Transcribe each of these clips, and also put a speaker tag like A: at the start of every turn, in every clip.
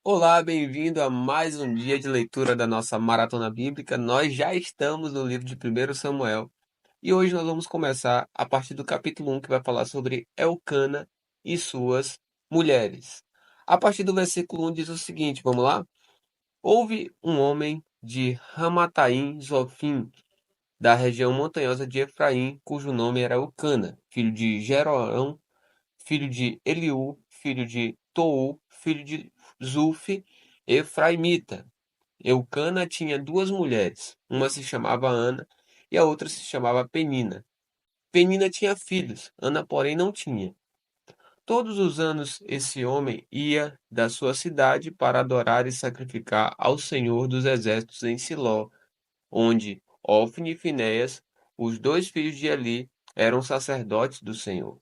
A: Olá, bem-vindo a mais um dia de leitura da nossa maratona bíblica. Nós já estamos no livro de 1 Samuel e hoje nós vamos começar a partir do capítulo 1, que vai falar sobre Elcana e suas mulheres. A partir do versículo 1 diz o seguinte, vamos lá? Houve um homem de Ramataim Zofim, da região montanhosa de Efraim, cujo nome era Elcana, filho de Jeroão, filho de Eliú, filho de Tou, filho de Zufi, Efraimita. Eucana tinha duas mulheres, uma se chamava Ana e a outra se chamava Penina. Penina tinha filhos, Ana, porém, não tinha. Todos os anos esse homem ia da sua cidade para adorar e sacrificar ao Senhor dos Exércitos em Siló, onde Ofni e Finéias, os dois filhos de Eli, eram sacerdotes do Senhor.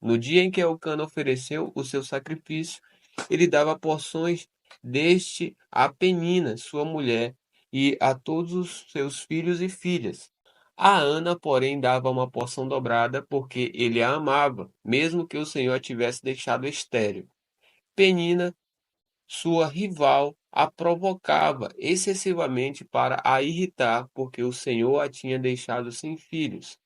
A: No dia em que Elcana ofereceu o seu sacrifício, ele dava porções deste a Penina, sua mulher, e a todos os seus filhos e filhas. A Ana, porém, dava uma porção dobrada, porque ele a amava, mesmo que o Senhor a tivesse deixado estéril. Penina, sua rival, a provocava excessivamente para a irritar, porque o Senhor a tinha deixado sem filhos.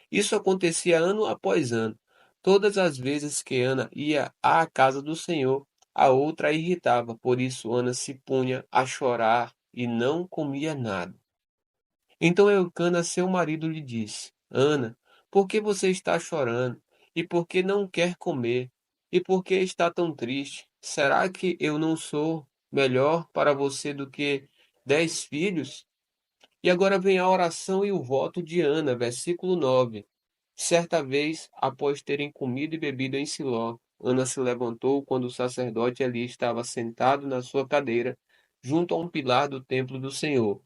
A: Isso acontecia ano após ano. Todas as vezes que Ana ia à casa do Senhor, a outra a irritava. Por isso Ana se punha a chorar e não comia nada. Então Eucana, seu marido, lhe disse: Ana, por que você está chorando? E por que não quer comer? E por que está tão triste? Será que eu não sou melhor para você do que 10 filhos? E agora vem a oração e o voto de Ana, versículo 9. Certa vez, após terem comido e bebido em Siló, Ana se levantou quando o sacerdote ali estava sentado na sua cadeira, junto a um pilar do templo do Senhor.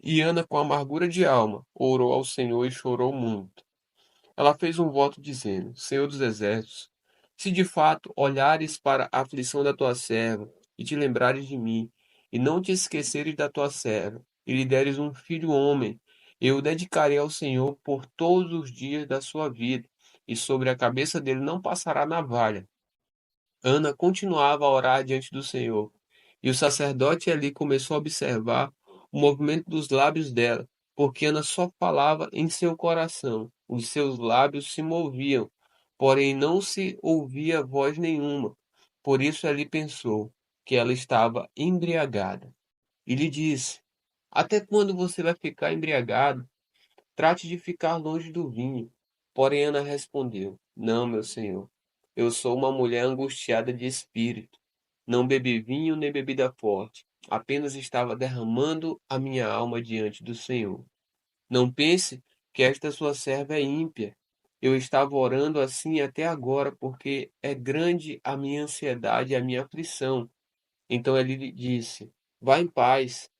A: E Ana, com amargura de alma, orou ao Senhor e chorou muito. Ela fez um voto dizendo: Senhor dos exércitos, se de fato olhares para a aflição da tua serva e te lembrares de mim, e não te esqueceres da tua serva, e lhe deres um filho homem, eu o dedicarei ao Senhor por todos os dias da sua vida, e sobre a cabeça dele não passará navalha. Ana continuava a orar diante do Senhor, e o sacerdote ali começou a observar o movimento dos lábios dela, porque Ana só falava em seu coração. Os seus lábios se moviam, porém não se ouvia voz nenhuma. Por isso ele pensou que ela estava embriagada. E lhe disse: Até quando você vai ficar embriagado? Trate de ficar longe do vinho. Porém Ana respondeu: Não, meu senhor. Eu sou uma mulher angustiada de espírito. Não bebi vinho nem bebida forte. Apenas estava derramando a minha alma diante do Senhor. Não pense que esta sua serva é ímpia. Eu estava orando assim até agora, porque é grande a minha ansiedade e a minha aflição. Então ele lhe disse: Vá em paz,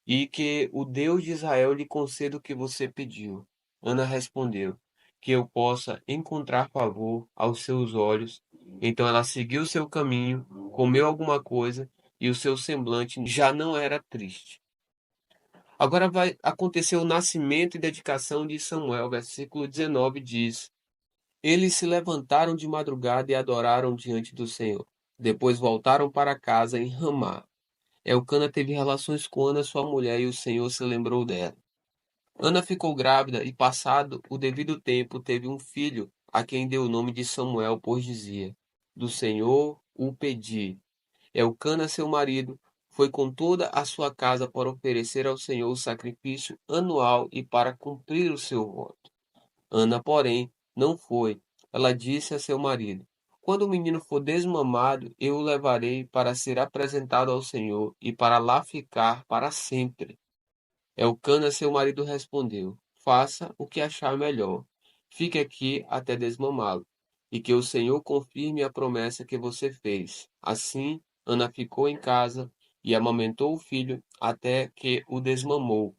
A: e que o Deus de Israel lhe conceda o que você pediu. Ana respondeu: Que eu possa encontrar favor aos seus olhos. Então ela seguiu seu caminho, comeu alguma coisa, e o seu semblante já não era triste. Agora vai acontecer o nascimento e dedicação de Samuel. Versículo 19 diz: Eles se levantaram de madrugada e adoraram diante do Senhor. Depois voltaram para casa em Ramá. Elcana teve relações com Ana, sua mulher, e o Senhor se lembrou dela. Ana ficou grávida e, passado o devido tempo, teve um filho, a quem deu o nome de Samuel, pois dizia: Do Senhor o pedi. Elcana, seu marido, foi com toda a sua casa para oferecer ao Senhor o sacrifício anual e para cumprir o seu voto. Ana, porém, não foi. Ela disse a seu marido: Quando o menino for desmamado, eu o levarei para ser apresentado ao Senhor e para lá ficar para sempre. Elcana, seu marido, respondeu: Faça o que achar melhor. Fique aqui até desmamá-lo, e que o Senhor confirme a promessa que você fez. Assim, Ana ficou em casa e amamentou o filho até que o desmamou.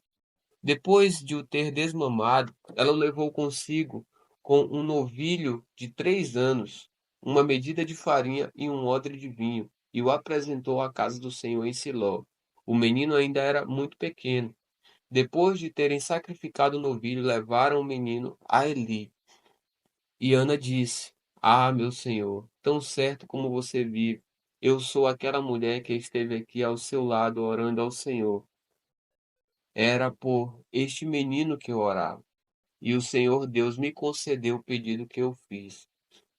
A: Depois de o ter desmamado, ela o levou consigo com um novilho de 3 anos, uma medida de farinha e um odre de vinho, e o apresentou à casa do Senhor em Siló. O menino ainda era muito pequeno. Depois de terem sacrificado o novilho, levaram o menino a Eli. E Ana disse: Ah, meu senhor, tão certo como você vive, eu sou aquela mulher que esteve aqui ao seu lado orando ao Senhor. Era por este menino que eu orava, e o Senhor Deus me concedeu o pedido que eu fiz.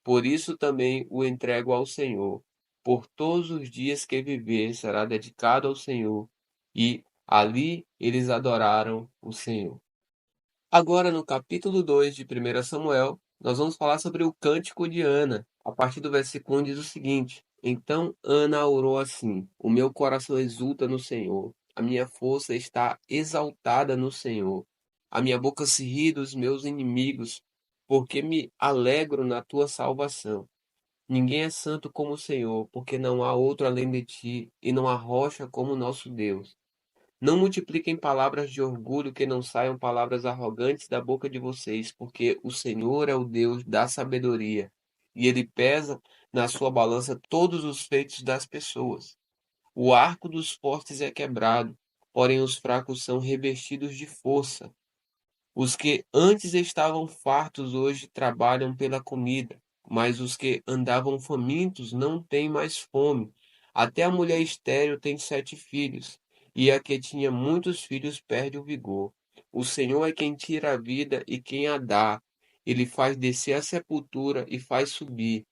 A: Por isso também o entrego ao Senhor. Por todos os dias que viver será dedicado ao Senhor. E ali eles adoraram o Senhor. Agora, no capítulo 2 de 1 Samuel, nós vamos falar sobre o cântico de Ana. A partir do versículo 1 diz o seguinte: Então Ana orou assim: O meu coração exulta no Senhor, a minha força está exaltada no Senhor. A minha boca se ri dos meus inimigos, porque me alegro na tua salvação. Ninguém é santo como o Senhor, porque não há outro além de ti, e não há rocha como o nosso Deus. Não multipliquem palavras de orgulho, que não saiam palavras arrogantes da boca de vocês, porque o Senhor é o Deus da sabedoria, e ele pesa na sua balança todos os feitos das pessoas. O arco dos fortes é quebrado, porém os fracos são revestidos de força. Os que antes estavam fartos hoje trabalham pela comida, mas os que andavam famintos não têm mais fome. Até a mulher estéril tem 7 filhos, e a que tinha muitos filhos perde o vigor. O Senhor é quem tira a vida e quem a dá. Ele faz descer a sepultura e faz subir.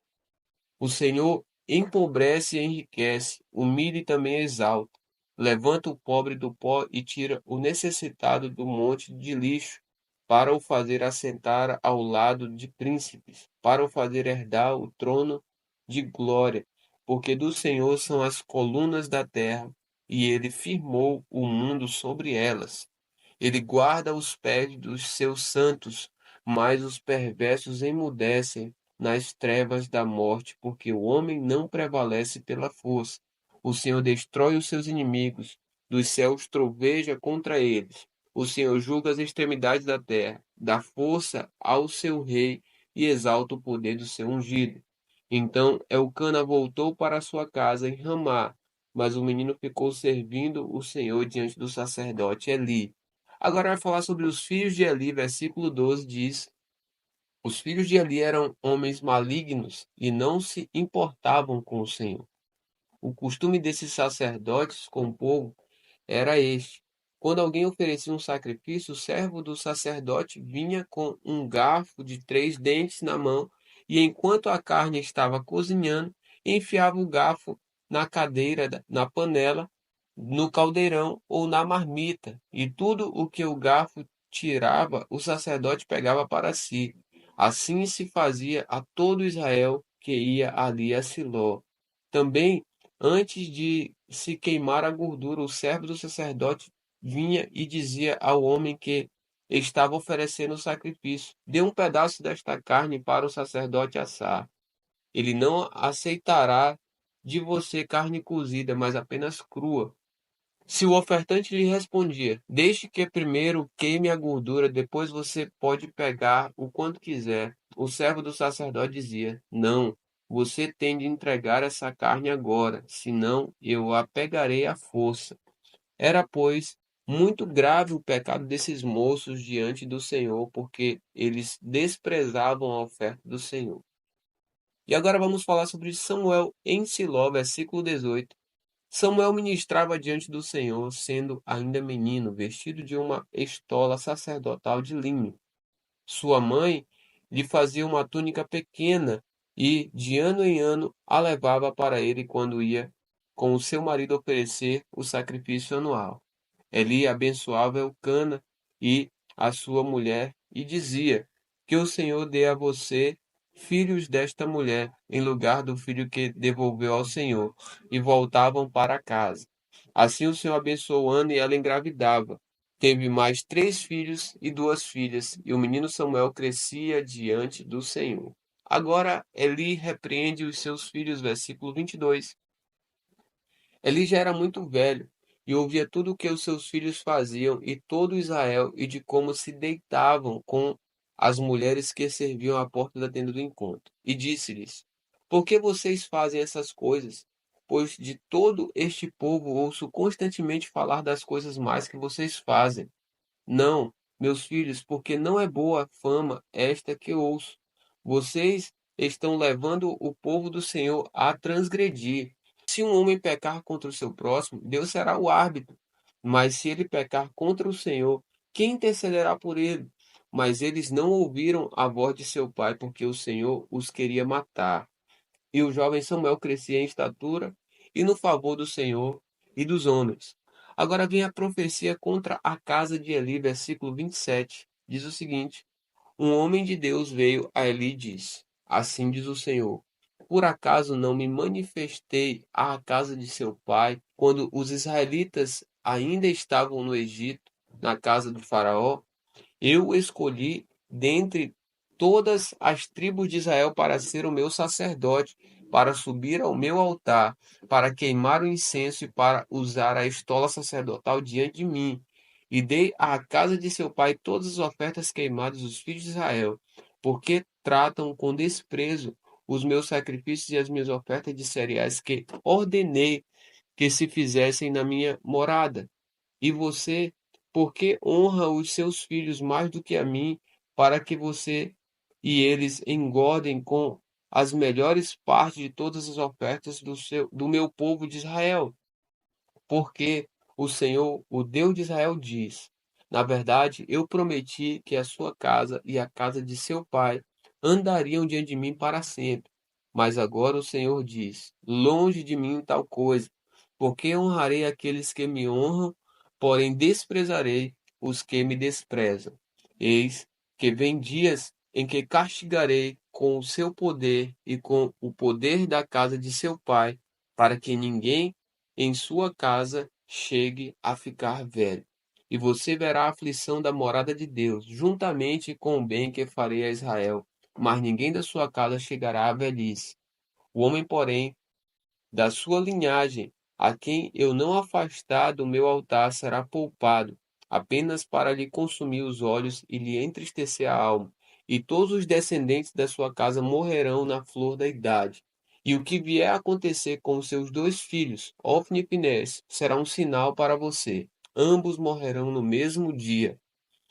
A: O Senhor empobrece e enriquece, humilha e também exalta. Levanta o pobre do pó e tira o necessitado do monte de lixo, para o fazer assentar ao lado de príncipes, para o fazer herdar o trono de glória. Porque do Senhor são as colunas da terra, e ele firmou o mundo sobre elas. Ele guarda os pés dos seus santos, mas os perversos emudecem nas trevas da morte, porque o homem não prevalece pela força. O Senhor destrói os seus inimigos, dos céus troveja contra eles. O Senhor julga as extremidades da terra, dá força ao seu rei e exalta o poder do seu ungido. Então Elcana voltou para sua casa em Ramá, mas o menino ficou servindo o Senhor diante do sacerdote Eli. Agora vai falar sobre os filhos de Eli, versículo 12 diz: Os filhos de Eli eram homens malignos e não se importavam com o Senhor. O costume desses sacerdotes com o povo era este: quando alguém oferecia um sacrifício, o servo do sacerdote vinha com um garfo de 3 dentes na mão e, enquanto a carne estava cozinhando, enfiava o garfo na cadeira, na panela, no caldeirão ou na marmita, e tudo o que o garfo tirava, o sacerdote pegava para si. Assim se fazia a todo Israel que ia ali a Siló. Também, antes de se queimar a gordura, o servo do sacerdote vinha e dizia ao homem que estava oferecendo o sacrifício: Dê um pedaço desta carne para o sacerdote assar. Ele não aceitará de você carne cozida, mas apenas crua. Se o ofertante lhe respondia: Deixe que primeiro queime a gordura, depois você pode pegar o quanto quiser. O servo do sacerdote dizia: Não, você tem de entregar essa carne agora, senão eu a pegarei à força. Era, pois, muito grave o pecado desses moços diante do Senhor, porque eles desprezavam a oferta do Senhor. E agora vamos falar sobre Samuel em Siló, versículo 18. Samuel ministrava diante do Senhor, sendo ainda menino, vestido de uma estola sacerdotal de linho. Sua mãe lhe fazia uma túnica pequena e, de ano em ano, a levava para ele quando ia com o seu marido oferecer o sacrifício anual. Eli abençoava Elcana e a sua mulher e dizia: Que o Senhor dê a você filhos desta mulher, em lugar do filho que devolveu ao Senhor, e voltavam para casa. Assim o Senhor abençoou Ana e ela engravidava. Teve mais 3 filhos e 2 filhas, e o menino Samuel crescia diante do Senhor. Agora Eli repreende os seus filhos, versículo 22. Eli já era muito velho e ouvia tudo o que os seus filhos faziam e todo Israel e de como se deitavam com as mulheres que serviam à porta da tenda do encontro. E disse-lhes: Por que vocês fazem essas coisas? Pois de todo este povo ouço constantemente falar das coisas más que vocês fazem. Não, meus filhos, porque não é boa fama esta que ouço. Vocês estão levando o povo do Senhor a transgredir. Se um homem pecar contra o seu próximo, Deus será o árbitro. Mas se ele pecar contra o Senhor, quem intercederá por ele? Mas eles não ouviram a voz de seu pai, porque o Senhor os queria matar. E o jovem Samuel crescia em estatura e no favor do Senhor e dos homens. Agora vem a profecia contra a casa de Eli, versículo 27. Diz o seguinte: um homem de Deus veio a Eli e disse: assim diz o Senhor: por acaso não me manifestei à casa de seu pai, quando os israelitas ainda estavam no Egito, na casa de Faraó? Eu o escolhi dentre todas as tribos de Israel para ser o meu sacerdote, para subir ao meu altar, para queimar o incenso e para usar a estola sacerdotal diante de mim. E dei à casa de seu pai todas as ofertas queimadas dos filhos de Israel, porque tratam com desprezo os meus sacrifícios e as minhas ofertas de cereais que ordenei que se fizessem na minha morada. E você, por que honra os seus filhos mais do que a mim, para que você e eles engordem com as melhores partes de todas as ofertas do meu povo de Israel? Porque o Senhor, o Deus de Israel, diz: na verdade, eu prometi que a sua casa e a casa de seu pai andariam diante de mim para sempre. Mas agora o Senhor diz: longe de mim tal coisa, porque honrarei aqueles que me honram, porém desprezarei os que me desprezam. Eis que vem dias em que castigarei com o seu poder e com o poder da casa de seu pai, para que ninguém em sua casa chegue a ficar velho. E você verá a aflição da morada de Deus, juntamente com o bem que farei a Israel. Mas ninguém da sua casa chegará à velhice. O homem, porém, da sua linhagem, a quem eu não afastar do meu altar, será poupado, apenas para lhe consumir os olhos e lhe entristecer a alma. E todos os descendentes da sua casa morrerão na flor da idade. E o que vier a acontecer com os seus dois filhos, Ofni e Finés, será um sinal para você. Ambos morrerão no mesmo dia.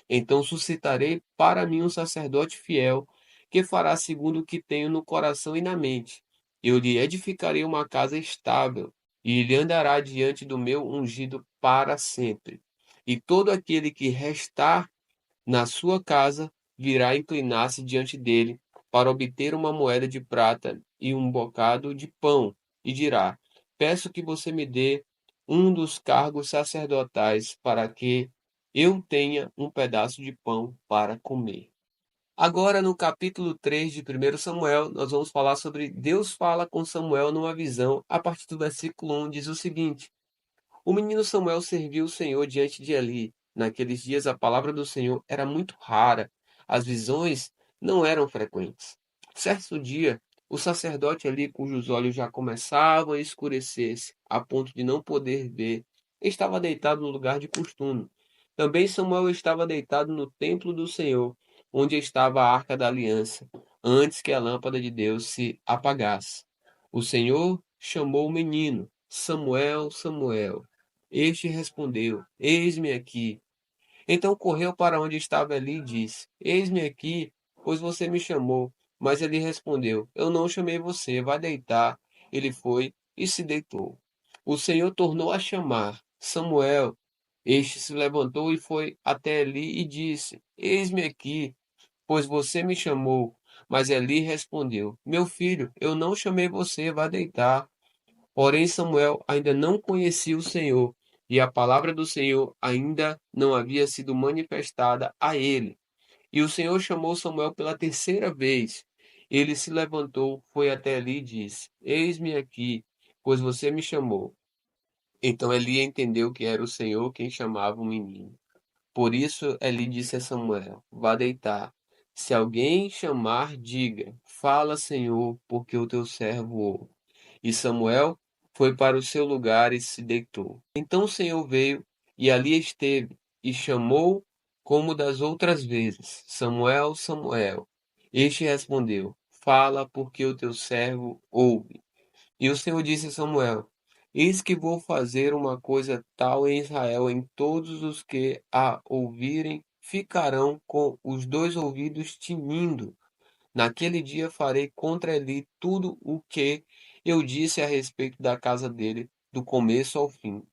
A: Então suscitarei para mim um sacerdote fiel, que fará segundo o que tenho no coração e na mente. Eu lhe edificarei uma casa estável, e ele andará diante do meu ungido para sempre. E todo aquele que restar na sua casa virá inclinar-se diante dele para obter uma moeda de prata e um bocado de pão, e dirá: peço que você me dê um dos cargos sacerdotais para que eu tenha um pedaço de pão para comer. Agora, no capítulo 3 de 1 Samuel, nós vamos falar sobre Deus fala com Samuel numa visão. A partir do versículo 1 diz o seguinte: o menino Samuel serviu o Senhor diante de Eli. Naqueles dias a palavra do Senhor era muito rara, as visões não eram frequentes. Certo dia, o sacerdote Eli, cujos olhos já começavam a escurecer-se, a ponto de não poder ver, estava deitado no lugar de costume. Também Samuel estava deitado no templo do Senhor, onde estava a arca da aliança, antes que a lâmpada de Deus se apagasse. O Senhor chamou o menino: Samuel, Samuel. Este respondeu: eis-me aqui. Então correu para onde estava Eli e disse: eis-me aqui, pois você me chamou. Mas ele respondeu: eu não chamei você, vá deitar. Ele foi e se deitou. O Senhor tornou a chamar: Samuel. Este se levantou e foi até Eli e disse: eis-me aqui, pois você me chamou. Mas Eli respondeu: meu filho, eu não chamei você, vá deitar. Porém, Samuel ainda não conhecia o Senhor, e a palavra do Senhor ainda não havia sido manifestada a ele. E o Senhor chamou Samuel pela terceira vez. Ele se levantou, foi até Eli e disse: eis-me aqui, pois você me chamou. Então Eli entendeu que era o Senhor quem chamava o menino. Por isso Eli disse a Samuel: vá deitar. Se alguém chamar, diga: fala, Senhor, porque o teu servo ouve. E Samuel foi para o seu lugar e se deitou. Então o Senhor veio e ali esteve, e chamou como das outras vezes: Samuel, Samuel. Este respondeu: fala, porque o teu servo ouve. E o Senhor disse a Samuel: eis que vou fazer uma coisa tal em Israel, em todos os que a ouvirem ficarão com os dois ouvidos tinindo. Naquele dia farei contra ele tudo o que Eu disse a respeito da casa dele, do começo ao fim,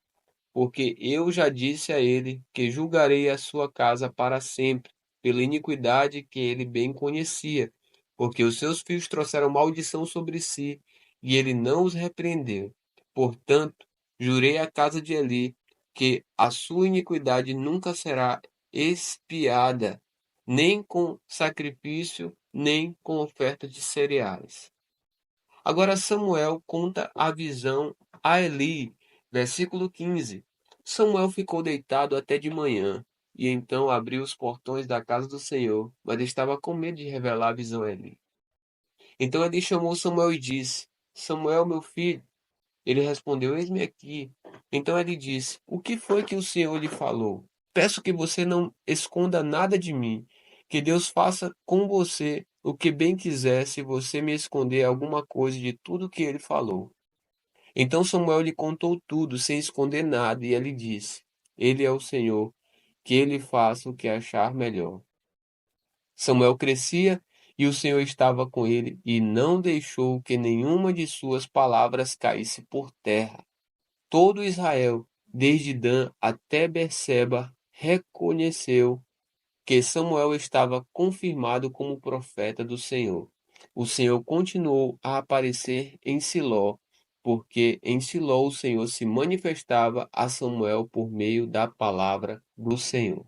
A: porque eu já disse a ele que julgarei a sua casa para sempre, pela iniquidade que ele bem conhecia, porque os seus filhos trouxeram maldição sobre si, e ele não os repreendeu. Portanto, jurei à casa de Eli que a sua iniquidade nunca será expiada, nem com sacrifício, nem com oferta de cereais. Agora Samuel conta a visão a Eli, versículo 15. Samuel ficou deitado até de manhã, e então abriu os portões da casa do Senhor, mas estava com medo de revelar a visão a Eli. Então Eli chamou Samuel e disse: Samuel, meu filho. Ele respondeu: Eis-me aqui. Então ele disse: O que foi que o Senhor lhe falou? Peço que você não esconda nada de mim. Que Deus faça com você o que bem quiser, se você me esconder alguma coisa de tudo que ele falou. Então Samuel lhe contou tudo, sem esconder nada, e ele disse: Ele é o Senhor, que ele faça o que achar melhor. Samuel crescia e o Senhor estava com ele, e não deixou que nenhuma de suas palavras caísse por terra. Todo Israel, desde Dan até Berseba, reconheceu que Samuel estava confirmado como profeta do Senhor. O Senhor continuou a aparecer em Siló, porque em Siló o Senhor se manifestava a Samuel por meio da palavra do Senhor.